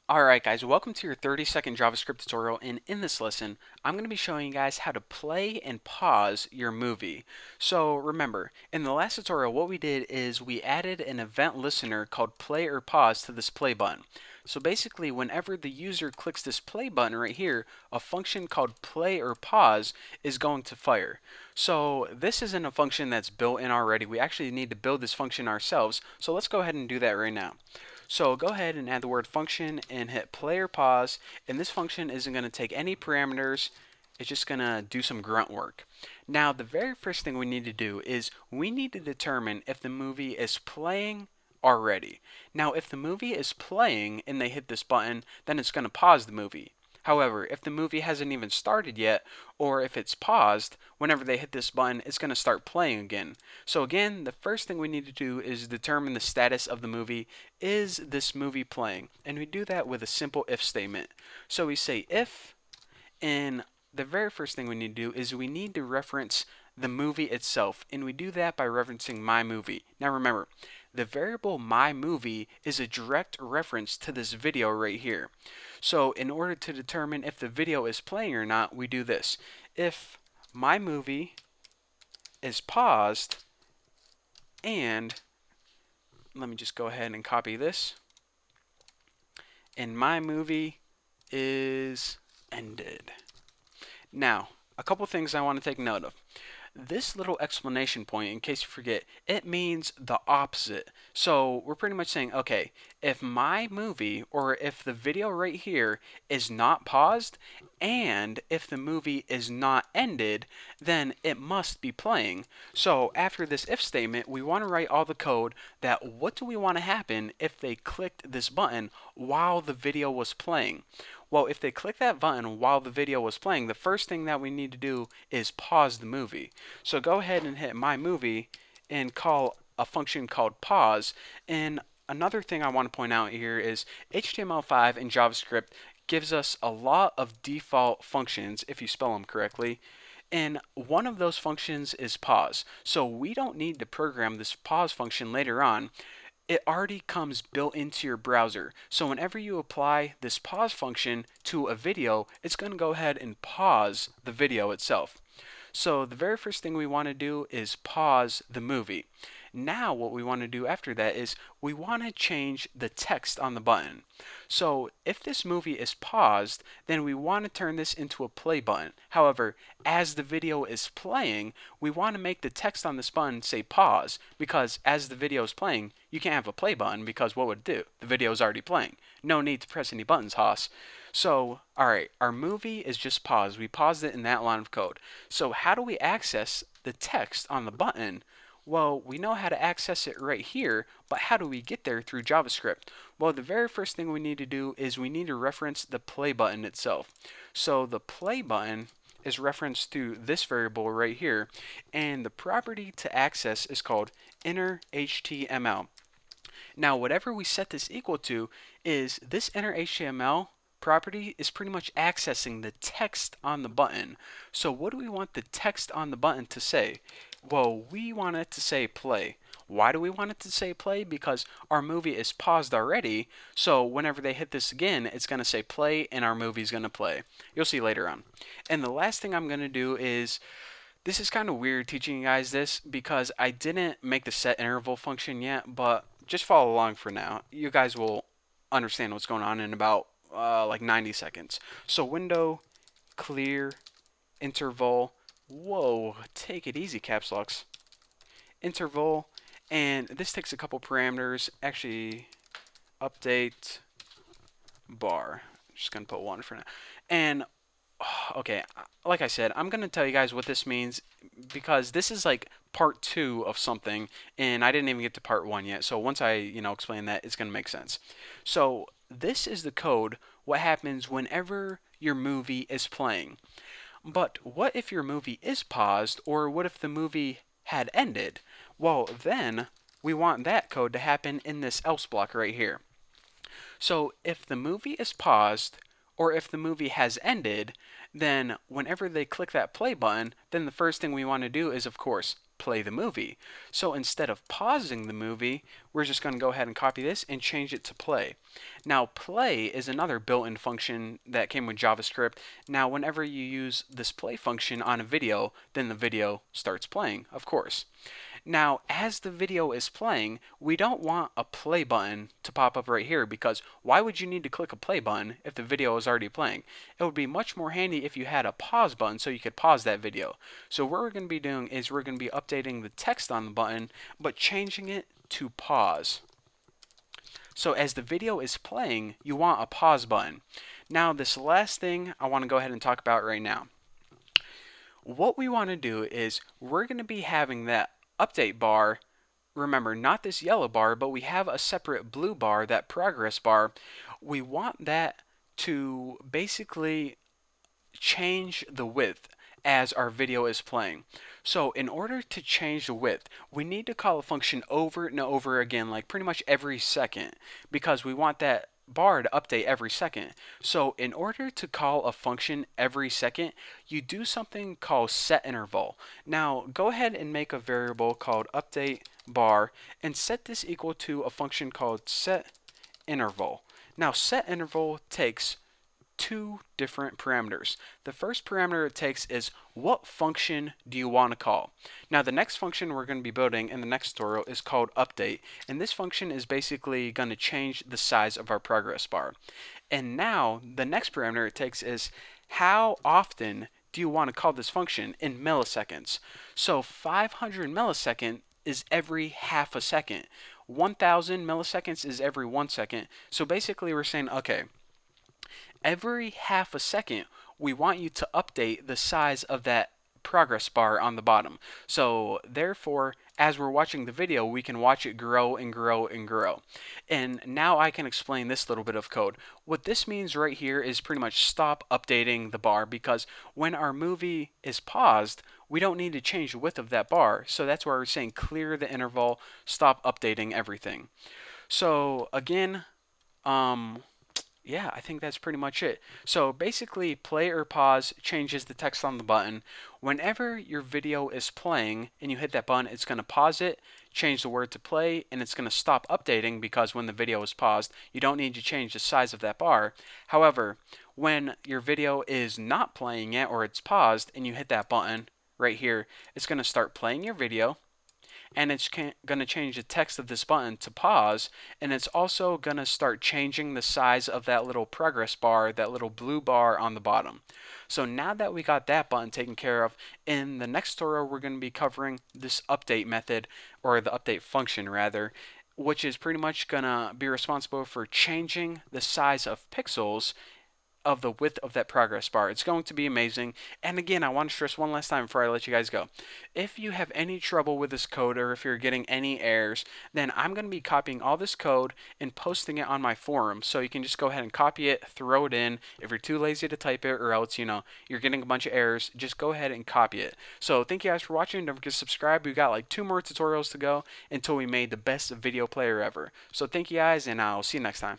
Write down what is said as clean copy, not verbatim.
Alright guys, welcome to your 30-second JavaScript tutorial, and in this lesson, I'm going to be showing you guys how to play and pause your movie. So remember, in the last tutorial what we did is we added an event listener called play or pause to this play button. So basically, whenever the user clicks this play button right here, a function called play or pause is going to fire. So this isn't a function that's built in already. We actually need to build this function ourselves. So let's go ahead and do that right now. So go ahead and add the word function and hit play or pause, and this function isn't going to take any parameters. It's just going to do some grunt work. Now the very first thing we need to do is we need to determine if the movie is playing already. Now if the movie is playing and they hit this button, then it's going to pause the movie. However, if the movie hasn't even started yet, or if it's paused, whenever they hit this button, it's going to start playing again. So again, the first thing we need to do is determine the status of the movie. Is this movie playing? And we do that with a simple if statement. So we say if, and the very first thing we need to do is we need to reference the movie itself, and we do that by referencing my movie. Now remember, the variable my movie is a direct reference to this video right here. So in order to determine if the video is playing or not, we do this. If my movie is paused, and let me just go ahead and copy this, and my movie is ended. Now, a couple things I want to take note of. This little explanation point, in case you forget, it means the opposite. So we're pretty much saying, okay, if my movie, or if the video right here is not paused, and if the movie is not ended, then it must be playing. So after this if statement, we want to write all the code that what do we want to happen if they clicked this button while the video was playing. Well, if they click that button while the video was playing, the first thing that we need to do is pause the movie. So go ahead and hit my movie and call a function called pause. And another thing I want to point out here is HTML5 in JavaScript gives us a lot of default functions if you spell them correctly. And one of those functions is pause. So we don't need to program this pause function later on. It already comes built into your browser. So whenever you apply this pause function to a video, it's going to go ahead and pause the video itself. So the very first thing we want to do is pause the movie. Now what we want to do after that is we want to change the text on the button. So if this movie is paused, then we want to turn this into a play button. However, as the video is playing, we want to make the text on this button say pause, because as the video is playing, you can't have a play button because what would it do? The video is already playing. No need to press any buttons, Haas. So, alright, our movie is just paused. We paused it in that line of code. So how do we access the text on the button? Well, we know how to access it right here, but how do we get there through JavaScript? Well, the very first thing we need to do is we need to reference the play button itself. So the play button is referenced through this variable right here, and the property to access is called inner HTML. Now, whatever we set this equal to is this inner HTML property is pretty much accessing the text on the button. So what do we want the text on the button to say? Well, we want it to say play. Why do we want it to say play? Because our movie is paused already, so whenever they hit this again, it's going to say play and our movie is going to play. You'll see later on. And the last thing I'm going to do is, this is kind of weird teaching you guys this because I didn't make the set interval function yet, but just follow along for now. You guys will understand what's going on in about like 90 seconds. So window, clear, interval, whoa, take it easy, caps locks, interval, and this takes a couple parameters. Actually, update bar. I'm just gonna put one for now. And okay, like I said, I'm gonna tell you guys what this means because this is like part two of something, and I didn't even get to part one yet. So once I explain that, it's gonna make sense. So this is the code. What happens whenever your movie is playing? But what if your movie is paused, or what if the movie had ended? Well, then we want that code to happen in this else block right here. So if the movie is paused, or if the movie has ended, then whenever they click that play button, then the first thing we want to do is, of course, play the movie. So instead of pausing the movie, we're just going to go ahead and copy this and change it to play. Now, play is another built-in function that came with JavaScript. Now, whenever you use this play function on a video, then the video starts playing, of course. Now, as the video is playing, we don't want a play button to pop up right here, because why would you need to click a play button if the video is already playing? It would be much more handy if you had a pause button so you could pause that video. So what we're going to be doing is we're going to be updating the text on the button, but changing it to pause. So as the video is playing, you want a pause button. Now, this last thing I want to go ahead and talk about right now. What we want to do is we're going to be having that update bar. Remember, not this yellow bar, but we have a separate blue bar, that progress bar. We want that to basically change the width as our video is playing. So in order to change the width, we need to call a function over and over again, like pretty much every second, because we want that bar to update every second. So in order to call a function every second, you do something called setInterval. Now go ahead and make a variable called update bar and set this equal to a function called setInterval. Now setInterval takes two different parameters. The first parameter it takes is what function do you want to call. Now the next function we're going to be building in the next tutorial is called update, and this function is basically going to change the size of our progress bar. And now the next parameter it takes is how often do you want to call this function in milliseconds. So 500 milliseconds is every half a second. 1000 milliseconds is every 1 second. So basically we're saying, okay, every half a second, we want you to update the size of that progress bar on the bottom. So therefore, as we're watching the video, we can watch it grow and grow and grow. And now I can explain this little bit of code. What this means right here is pretty much stop updating the bar, because when our movie is paused, we don't need to change the width of that bar. So that's why we're saying clear the interval, stop updating everything. So again, yeah, I think that's pretty much it. So basically, play or pause changes the text on the button. Whenever your video is playing and you hit that button, it's going to pause it, change the word to play, and it's going to stop updating, because when the video is paused, you don't need to change the size of that bar. However, when your video is not playing yet, or it's paused, and you hit that button right here, it's going to start playing your video, and it's going to change the text of this button to pause, and it's also going to start changing the size of that little progress bar, that little blue bar on the bottom. So now that we got that button taken care of, in the next tutorial we're going to be covering this update method, or the update function rather, which is pretty much going to be responsible for changing the size of pixels of the width of that progress bar. It's going to be amazing. And again, I want to stress one last time before I let you guys go. If you have any trouble with this code, or if you're getting any errors, then I'm going to be copying all this code and posting it on my forum. So you can just go ahead and copy it, throw it in. If you're too lazy to type it, or else, you know, you're getting a bunch of errors, just go ahead and copy it. So thank you guys for watching. Don't forget to subscribe. We've got like 2 more tutorials to go until we made the best video player ever. So thank you guys, and I'll see you next time.